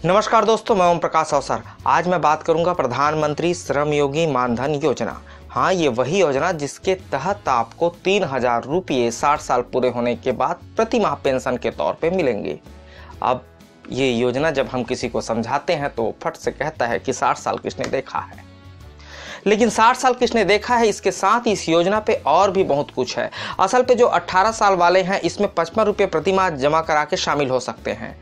नमस्कार दोस्तों, मैं ओम प्रकाश अवसर। आज मैं बात करूंगा प्रधानमंत्री श्रम योगी मानधन योजना। हाँ, ये वही योजना जिसके तहत आपको 3,000 रुपये 60 साल पूरे होने के बाद प्रति माह पेंशन के तौर पे मिलेंगे। अब ये योजना जब हम किसी को समझाते हैं तो फट से कहता है कि 60 साल किसने देखा है। लेकिन 60 साल किसने देखा है, इसके साथ इस योजना पे और भी बहुत कुछ है। असल पे जो 18 साल वाले हैं इसमें 55 रुपये प्रति माह जमा करा के शामिल हो सकते हैं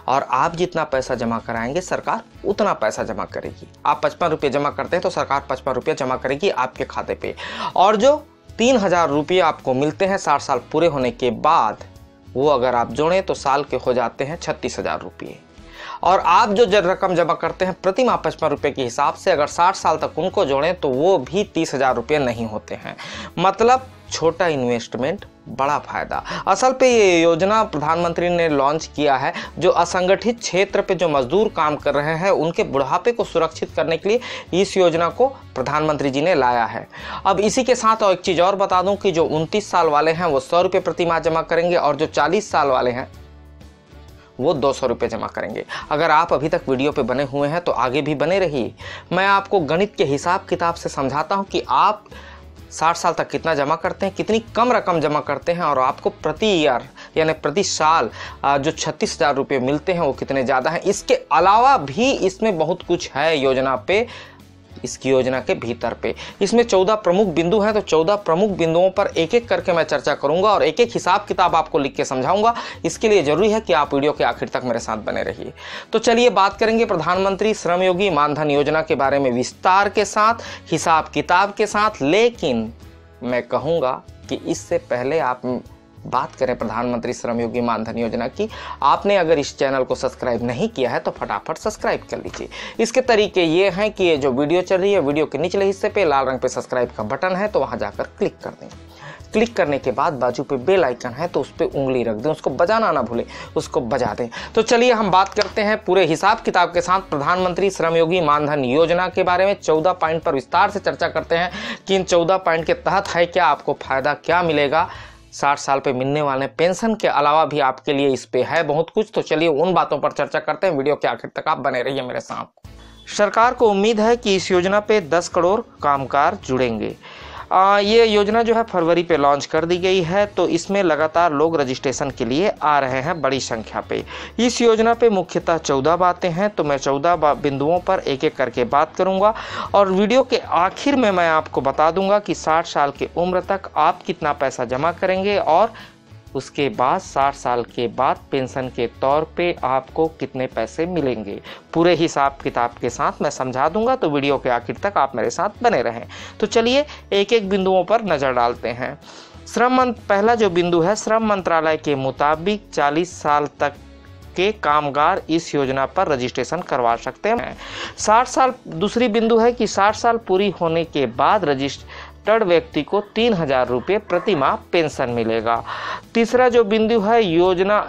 और आप जितना पैसा जमा कराएंगे सरकार उतना पैसा जमा करेगी। आप 55 रुपये जमा करते हैं तो सरकार 55 रुपये जमा करेगी आपके खाते पे। और जो 3,000 रुपये आपको मिलते हैं 60 साल पूरे होने के बाद, वो अगर आप जोड़ें तो साल के हो जाते हैं 36,000 रुपये। और आप जो रकम जमा करते हैं प्रति माह 55 रुपये के हिसाब से, अगर 60 साल तक उनको जोड़ें तो वो भी 30,000 रुपये नहीं होते हैं। मतलब छोटा इन्वेस्टमेंट बड़ा फायदा। असल पे ये योजना प्रधानमंत्री ने लॉन्च किया है जो असंगठित क्षेत्र पे जो मजदूर काम कर रहे हैं उनके बुढ़ापे को सुरक्षित करने के लिए इस योजना को प्रधानमंत्री जी ने लाया है। अब इसी के साथ और एक चीज़ और बता दूं कि जो 29 साल वाले हैं वो 100 रुपये प्रति माह जमा करेंगे और जो 40 साल वाले हैं वो 200 रुपये जमा करेंगे। अगर आप अभी तक वीडियो पे बने हुए हैं तो आगे भी बने रहिए। मैं आपको गणित के हिसाब किताब से समझाता हूँ कि आप 60 साल तक कितना जमा करते हैं, कितनी कम रकम जमा करते हैं और आपको प्रति ईयर यानी प्रति साल जो 36,000 रुपये मिलते हैं वो कितने ज़्यादा हैं। इसके अलावा भी इसमें बहुत कुछ है योजना पे, इसकी योजना के भीतर पे। इसमें 14 प्रमुख बिंदु हैं, तो 14 प्रमुख बिंदुओं पर एक एक करके मैं चर्चा करूंगा और एक एक हिसाब किताब आपको लिख के समझाऊंगा। इसके लिए जरूरी है कि आप वीडियो के आखिर तक मेरे साथ बने रहिए। तो चलिए बात करेंगे प्रधानमंत्री श्रम योगी मानधन योजना के बारे में विस्तार के साथ, हिसाब किताब के साथ। लेकिन मैं कहूँगा कि इससे पहले आप बात करें प्रधानमंत्री श्रम योगी मानधन योजना की। आपने अगर इस चैनल को सब्सक्राइब नहीं किया है तो फटाफट सब्सक्राइब कर लीजिए। इसके तरीके ये हैं कि ये जो वीडियो चल रही है, वीडियो के निचले हिस्से पे लाल रंग पे सब्सक्राइब का बटन है, तो वहां जाकर क्लिक कर दें। क्लिक करने के बाद बाजू पे बेल आइकन है तो उस पर उंगली रख दें, उसको बजाना ना भूलें, उसको बजा दें। तो चलिए हम बात करते हैं पूरे हिसाब किताब के साथ प्रधानमंत्री श्रम योगी मानधन योजना के बारे में। 14 पॉइंट पर विस्तार से चर्चा करते हैं कि इन 14 पॉइंट के तहत है क्या, आपको फायदा क्या मिलेगा, 60 साल पे मिलने वाले पेंशन के अलावा भी आपके लिए इस पे है बहुत कुछ। तो चलिए उन बातों पर चर्चा करते हैं। वीडियो के आखिर तक आप बने रहिए मेरे साथ। सरकार को उम्मीद है कि इस योजना पे 10 करोड़ कामगार जुड़ेंगे। ये योजना जो है फरवरी पे लॉन्च कर दी गई है, तो इसमें लगातार लोग रजिस्ट्रेशन के लिए आ रहे हैं बड़ी संख्या पे। इस योजना पे मुख्यतः 14 बातें हैं, तो मैं 14 बिंदुओं पर एक एक करके बात करूंगा और वीडियो के आखिर में मैं आपको बता दूंगा कि 60 साल की उम्र तक आप कितना पैसा जमा करेंगे और उसके बाद 60 साल के बाद पेंशन के तौर पे आपको कितने पैसे मिलेंगे। पूरे हिसाब किताब के साथ मैं समझा दूंगा, तो वीडियो के आखिर तक आप मेरे साथ बने रहें। तो चलिए एक एक बिंदुओं पर नज़र डालते हैं। पहला जो बिंदु है, श्रम मंत्रालय के मुताबिक 40 साल तक के कामगार इस योजना पर रजिस्ट्रेशन करवा सकते हैं। 60 साल दूसरी बिंदु है कि 60 साल पूरी होने के बाद रजिस्टर्ड व्यक्ति को 3,000 रुपये प्रति माह पेंशन मिलेगा। तीसरा जो बिंदु है,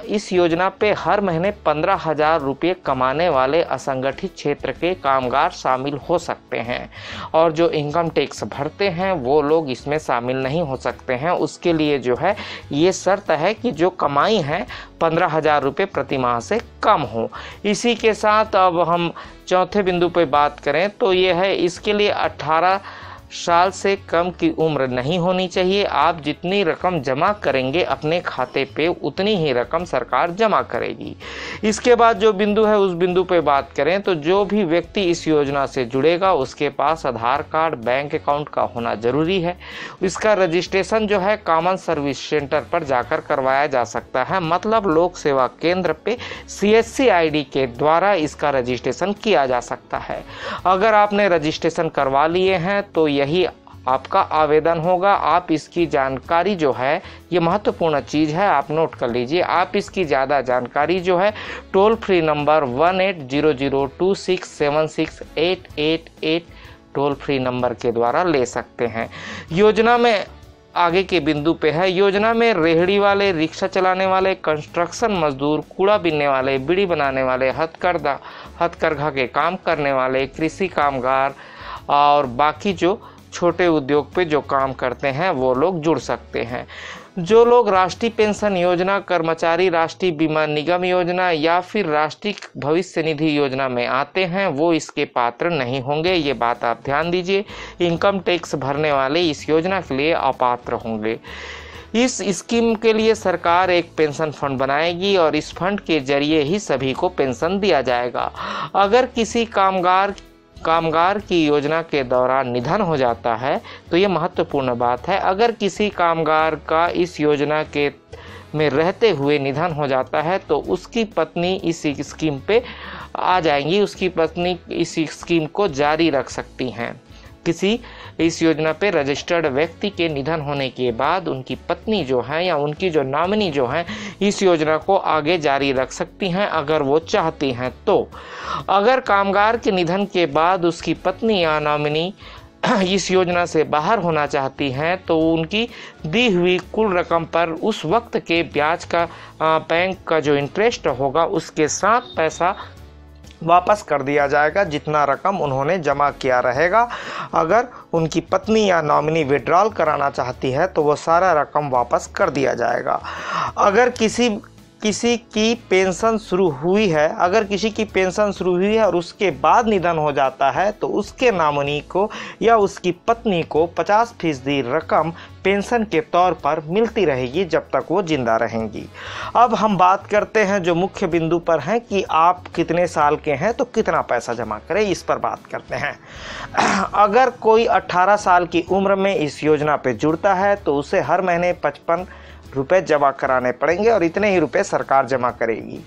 इस योजना पे हर महीने 15,000 रुपये कमाने वाले असंगठित क्षेत्र के कामगार शामिल हो सकते हैं और जो इनकम टैक्स भरते हैं वो लोग इसमें शामिल नहीं हो सकते हैं। उसके लिए जो है ये शर्त है कि जो कमाई है 15,000 रुपये प्रति माह से कम हो। इसी के साथ अब हम चौथे बिंदु पे बात करें तो ये है, इसके लिए 18 साल से कम की उम्र नहीं होनी चाहिए। आप जितनी रकम जमा करेंगे अपने खाते पे उतनी ही रकम सरकार जमा करेगी। इसके बाद जो बिंदु है उस बिंदु पे बात करें तो जो भी व्यक्ति इस योजना से जुड़ेगा उसके पास आधार कार्ड, बैंक अकाउंट का होना जरूरी है। इसका रजिस्ट्रेशन जो है कॉमन सर्विस सेंटर पर जाकर करवाया जा सकता है, मतलब लोक सेवा केंद्र पे CSC ID के द्वारा इसका रजिस्ट्रेशन किया जा सकता है। अगर आपने रजिस्ट्रेशन करवा लिए हैं तो यही आपका आवेदन होगा। आप इसकी जानकारी जो है, ये महत्वपूर्ण चीज़ है, आप नोट कर लीजिए। आप इसकी ज़्यादा जानकारी जो है toll free number 180026768888 toll free number के द्वारा ले सकते हैं। योजना में आगे के बिंदु पे है, योजना में रेहड़ी वाले, रिक्शा चलाने वाले, कंस्ट्रक्शन मजदूर, कूड़ा बीनने वाले, बीड़ी बनाने वाले, हथकरघा के काम करने वाले, कृषि कामगार और बाकी जो छोटे उद्योग पे जो काम करते हैं वो लोग जुड़ सकते हैं। जो लोग राष्ट्रीय पेंशन योजना, कर्मचारी राष्ट्रीय बीमा निगम योजना या फिर राष्ट्रीय भविष्य निधि योजना में आते हैं वो इसके पात्र नहीं होंगे। ये बात आप ध्यान दीजिए। इनकम टैक्स भरने वाले इस योजना के लिए अपात्र होंगे। इस स्कीम के लिए सरकार एक पेंशन फंड बनाएगी और इस फंड के जरिए ही सभी को पेंशन दिया जाएगा। अगर किसी कामगार की योजना के दौरान निधन हो जाता है तो ये महत्वपूर्ण बात है। अगर किसी कामगार का इस योजना के में रहते हुए निधन हो जाता है तो उसकी पत्नी इस स्कीम पे आ जाएंगी, उसकी पत्नी इस स्कीम को जारी रख सकती हैं। किसी इस योजना पे रजिस्टर्ड व्यक्ति के निधन होने के बाद उनकी पत्नी जो है या उनकी जो नॉमिनी जो है इस योजना को आगे जारी रख सकती हैं अगर वो चाहती हैं तो। अगर कामगार के निधन के बाद उसकी पत्नी या नॉमिनी इस योजना से बाहर होना चाहती हैं तो उनकी दी हुई कुल रकम पर उस वक्त के ब्याज का बैंक का जो इंटरेस्ट होगा उसके साथ पैसा वापस कर दिया जाएगा जितना रकम उन्होंने जमा किया रहेगा। अगर उनकी पत्नी या नॉमिनी विड्रॉल कराना चाहती है तो वो सारा रकम वापस कर दिया जाएगा। अगर किसी की पेंशन शुरू हुई है और उसके बाद निधन हो जाता है तो उसके नॉमिनी को या उसकी पत्नी को 50% रकम पेंशन के तौर पर मिलती रहेगी जब तक वो जिंदा रहेंगी। अब हम बात करते हैं जो मुख्य बिंदु पर हैं कि आप कितने साल के हैं तो कितना पैसा जमा करें, इस पर बात करते हैं। अगर कोई 18 साल की उम्र में इस योजना पे जुड़ता है तो उसे हर महीने 55 रुपए जमा कराने पड़ेंगे और इतने ही रुपए सरकार जमा करेगी।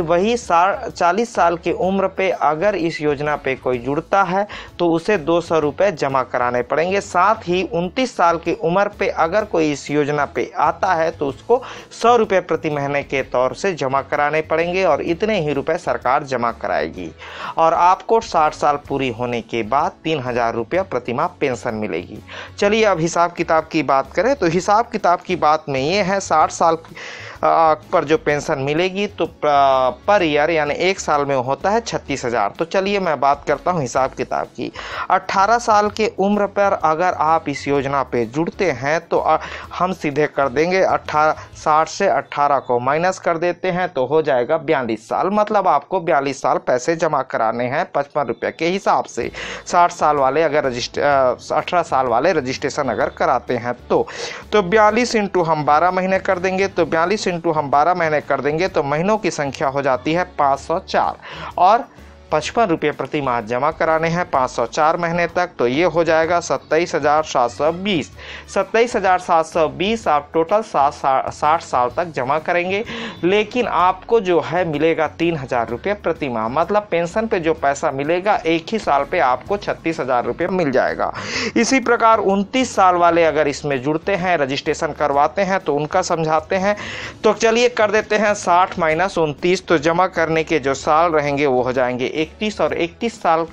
वही 40 साल की उम्र पे अगर इस योजना पे कोई जुड़ता है तो उसे 200 रुपये जमा कराने पड़ेंगे। साथ ही 29 साल की उम्र पे अगर कोई इस योजना पे आता है तो उसको 100 रुपये प्रति महीने के तौर से जमा कराने पड़ेंगे और इतने ही रुपए सरकार जमा कराएगी। और आपको 60 साल पूरी होने के बाद 3000 रुपया प्रति माह पेंशन मिलेगी। चलिए अब हिसाब किताब की बात करें तो हिसाब किताब की बात में ये है 60 साल पर जो पेंशन मिलेगी तो पर ईयर यानी एक साल में होता है 36,000। तो चलिए मैं बात करता हूँ हिसाब किताब की। 18 साल के उम्र पर अगर आप इस योजना पे जुड़ते हैं तो हम सीधे कर देंगे 60 से 18 को माइनस कर देते हैं तो हो जाएगा 42 साल। मतलब आपको 42 साल पैसे जमा कराने हैं 55 रुपये के हिसाब से। 60 साल वाले अगर 18 साल वाले रजिस्ट्रेशन अगर कराते हैं तो 42 इंटू हम 12 महीने कर देंगे तो 42 इंटू हम 12 महीने कर देंगे तो महीनों की संख्या हो जाती है 504 और 55 रुपये प्रति माह जमा कराने हैं 504 महीने तक। तो ये हो जाएगा 27,720। 27,720 आप टोटल 60 साल तक जमा करेंगे, लेकिन आपको जो है मिलेगा 3,000 रुपये प्रति माह। मतलब पेंशन पे जो पैसा मिलेगा एक ही साल पे आपको 36,000 रुपये मिल जाएगा। इसी प्रकार 29 साल वाले अगर इसमें जुड़ते हैं, रजिस्ट्रेशन करवाते हैं तो उनका समझाते हैं। तो चलिए कर देते हैं 60 माइनस 29, तो जमा करने के जो साल रहेंगे वो हो जाएंगे 31 और 31 साल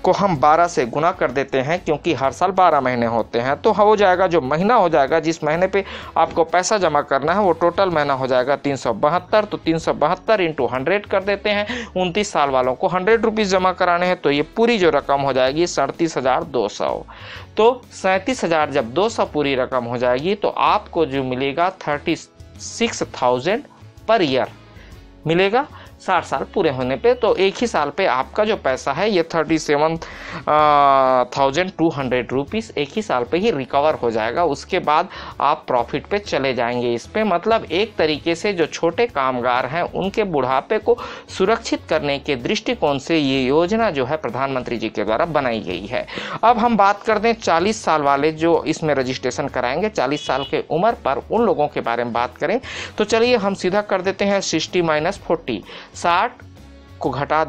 को हम 12 से गुना कर देते हैं क्योंकि हर साल 12 महीने होते हैं। तो हो जाएगा जो महीना हो जाएगा जिस महीने पे आपको पैसा जमा करना है वो टोटल महीना हो जाएगा 372। तो 372 इंटू 100 कर देते हैं। 29 साल वालों को 100 रुपीज़ जमा कराने हैं तो ये पूरी जो रकम हो जाएगी 37,200। तो 37,000 जब 200 पूरी रकम हो जाएगी तो आपको जो मिलेगा 36,000 पर ईयर मिलेगा 60 साल पूरे होने पे। तो एक ही साल पे आपका जो पैसा है ये 37,200 रुपीज़ एक ही साल पे ही रिकवर हो जाएगा। उसके बाद आप प्रॉफिट पे चले जाएंगे इस पे। मतलब एक तरीके से जो छोटे कामगार हैं उनके बुढ़ापे को सुरक्षित करने के दृष्टिकोण से ये योजना जो है प्रधानमंत्री जी के द्वारा बनाई गई है। अब हम बात करते हैं 40 साल वाले जो इसमें रजिस्ट्रेशन कराएंगे। 40 साल के उम्र पर उन लोगों के बारे में बात करें तो चलिए हम सीधा कर देते हैं 60 माइनस 40। 60 को घटा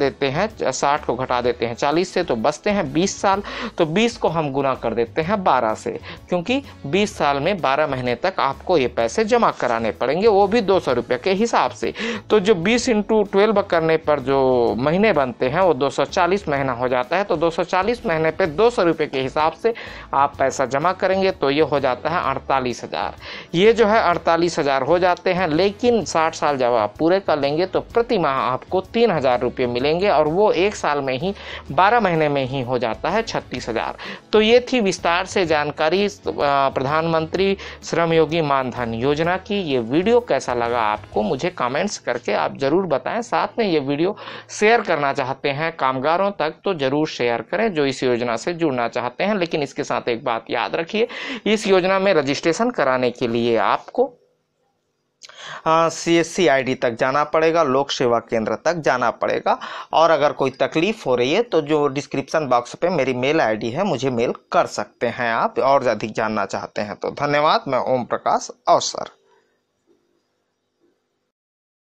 देते हैं 40 से तो बचते हैं 20 साल। तो 20 को हम गुना कर देते हैं 12 से, क्योंकि 20 साल में 12 महीने तक आपको ये पैसे जमा कराने पड़ेंगे, वो भी 200 रुपये के हिसाब से। तो जो 20 इंटू 12 करने पर जो महीने बनते हैं वो 240 महीना हो जाता है। तो 240 महीने पे 200 रुपये के हिसाब से आप पैसा जमा करेंगे तो ये हो जाता है 48,000। ये जो है 48,000 हो जाते हैं। लेकिन 60 साल जब आप पूरे कर लेंगे तो प्रति माह आपको 3,000 30,000 रुपये मिलेंगे और वो एक साल में ही 12 महीने में ही हो जाता है 36,000। तो ये थी विस्तार से जानकारी प्रधानमंत्री श्रमयोगी मानधन योजना की। ये वीडियो कैसा लगा आपको मुझे कमेंट्स करके आप ज़रूर बताएं। साथ में ये वीडियो शेयर करना चाहते हैं कामगारों तक तो ज़रूर शेयर करें जो इस योजना से जुड़ना चाहते हैं। लेकिन इसके साथ एक बात याद रखिए, इस योजना में रजिस्ट्रेशन कराने के लिए आपको CSC ID तक जाना पड़ेगा, लोक सेवा केंद्र तक जाना पड़ेगा। और अगर कोई तकलीफ हो रही है तो जो डिस्क्रिप्शन बॉक्स पे मेरी मेल ID है, मुझे मेल कर सकते हैं आप और अधिक जानना चाहते हैं तो। धन्यवाद। मैं ओम प्रकाश अवसर।